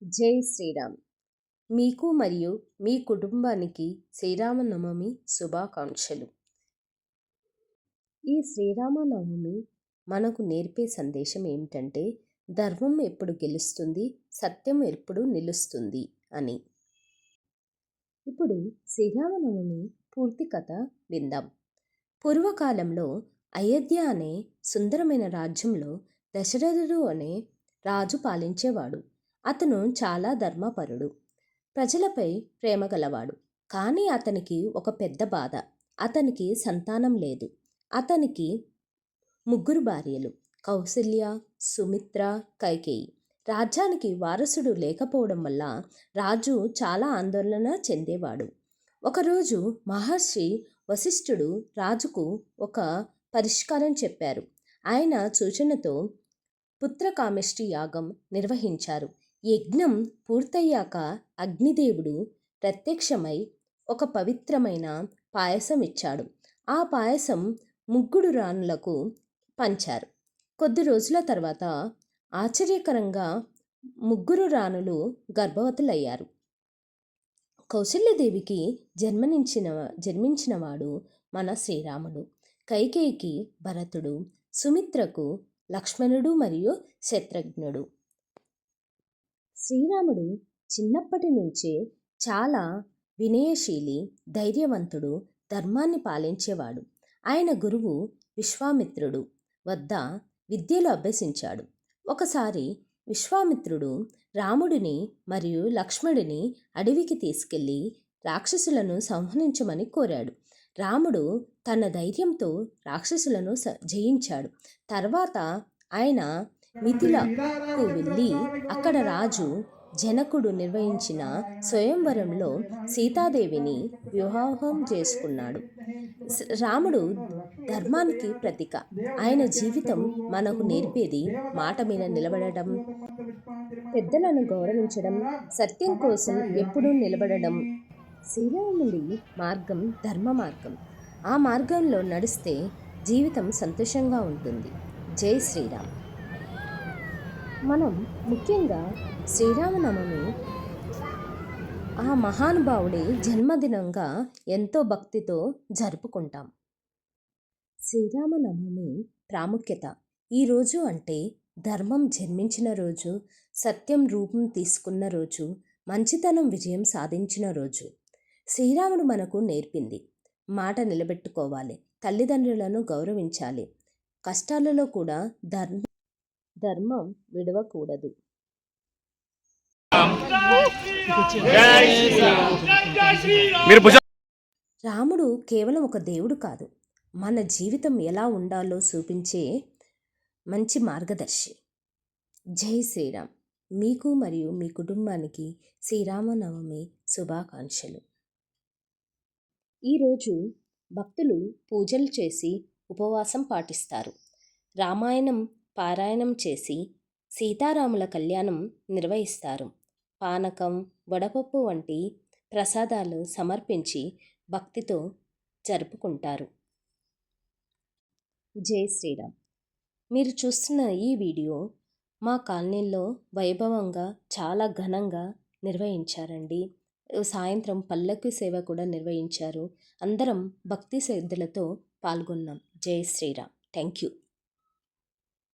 జై శ్రీరామ్. మీకు మరియు మీ కుటుంబానికి శ్రీరామనవమి శుభాకాంక్షలు. ఈ శ్రీరామనవమి మనకు నేర్పే సందేశం ఏమిటంటే, ధర్మం ఎప్పుడు గెలుస్తుంది, సత్యం ఎప్పుడు నిలుస్తుంది అని. ఇప్పుడు శ్రీరామనవమి పూర్తి కథ విందాం. పూర్వకాలంలో అయోధ్య అనే సుందరమైన రాజ్యంలో దశరథుడు అనే రాజు పాలించేవాడు. అతను చాలా ధర్మపరుడు, ప్రజలపై ప్రేమ గలవాడు. కానీ అతనికి ఒక పెద్ద బాధ. అతనికి సంతానం లేదు. అతనికి 3 భార్యలు: కౌసల్య, సుమిత్ర, కైకేయి. రాజ్యానికి వారసుడు లేకపోవడం వల్ల రాజు చాలా ఆందోళన చెందేవాడు. ఒకరోజు మహర్షి వశిష్ఠుడు రాజుకు ఒక పరిష్కారం చెప్పారు. ఆయన సూచనతో పుత్రకామేష్టి యాగం నిర్వహించారు. యజ్ఞం పూర్తయ్యాక అగ్నిదేవుడు ప్రత్యక్షమై ఒక పవిత్రమైన పాయసం ఇచ్చాడు. ఆ పాయసం 3 రాణులకు పంచారు. కొద్ది రోజుల తర్వాత ఆశ్చర్యకరంగా 3 రాణులు గర్భవతులయ్యారు. కౌసల్యదేవికి జన్మించినవాడు మన శ్రీరాముడు. కైకేయికి భరతుడు, సుమిత్రకు లక్ష్మణుడు మరియు శత్రుఘ్నుడు. శ్రీరాముడు చిన్నప్పటి నుంచే చాలా వినయశీలి, ధైర్యవంతుడు, ధర్మాన్ని పాలించేవాడు. ఆయన గురువు విశ్వామిత్రుడు వద్ద విద్యలు అభ్యసించాడు. ఒకసారి విశ్వామిత్రుడు రాముడిని మరియు లక్ష్మణుడిని అడవికి తీసుకెళ్లి రాక్షసులను సంహరించమని కోరాడు. రాముడు తన ధైర్యంతో రాక్షసులను జయించాడు. తర్వాత ఆయన మిథిలకు వెళ్ళి అక్కడ రాజు జనకుడు నిర్వహించిన స్వయంవరంలో సీతాదేవిని వివాహం చేసుకున్నాడు. రాముడు ధర్మానికి ప్రతీక. ఆయన జీవితం మనకు నేర్పేది మాట మీద నిలబడడం, పెద్దలను గౌరవించడం, సత్యం కోసం ఎప్పుడూ నిలబడడం. శ్రీరాముడి మార్గం ధర్మ మార్గం. ఆ మార్గంలో నడిస్తే జీవితం సంతోషంగా ఉంటుంది. జై శ్రీరామ్. మనం ముఖ్యంగా శ్రీరామనవమి ఆ మహానుభావుడి జన్మదినంగా ఎంతో భక్తితో జరుపుకుంటాం. శ్రీరామనవమి ప్రాముఖ్యత: ఈరోజు అంటే ధర్మం జన్మించిన రోజు, సత్యం రూపం తీసుకున్న రోజు, మంచితనం విజయం సాధించిన రోజు. శ్రీరాముడు మనకు నేర్పింది మాట నిలబెట్టుకోవాలి, తల్లిదండ్రులను గౌరవించాలి, కష్టాలలో కూడా ధర్మం విడవకూడదు. రాముడు కేవలం ఒక దేవుడు కాదు, మన జీవితం ఎలా ఉండాలో చూపించే మంచి మార్గదర్శి. జై శ్రీరామ్. మీకు మరియు మీ కుటుంబానికి శ్రీరామనవమి శుభాకాంక్షలు. ఈరోజు భక్తులు పూజలు చేసి ఉపవాసం పాటిస్తారు. రామాయణం పారాయణం చేసి సీతారాముల కళ్యాణం నిర్వహిస్తారు. పానకం, వడపప్పు వంటి ప్రసాదాలు సమర్పించి భక్తితో జరుపుకుంటారు. జై శ్రీరామ్. మీరు చూస్తున్న ఈ వీడియో మా కాలనీలో వైభవంగా చాలా ఘనంగా నిర్వహించారండి. సాయంత్రం పల్లకి సేవ కూడా నిర్వహించారు. అందరం భక్తి శ్రద్ధలతో పాల్గొన్నాం. జై శ్రీరామ్. Thank you.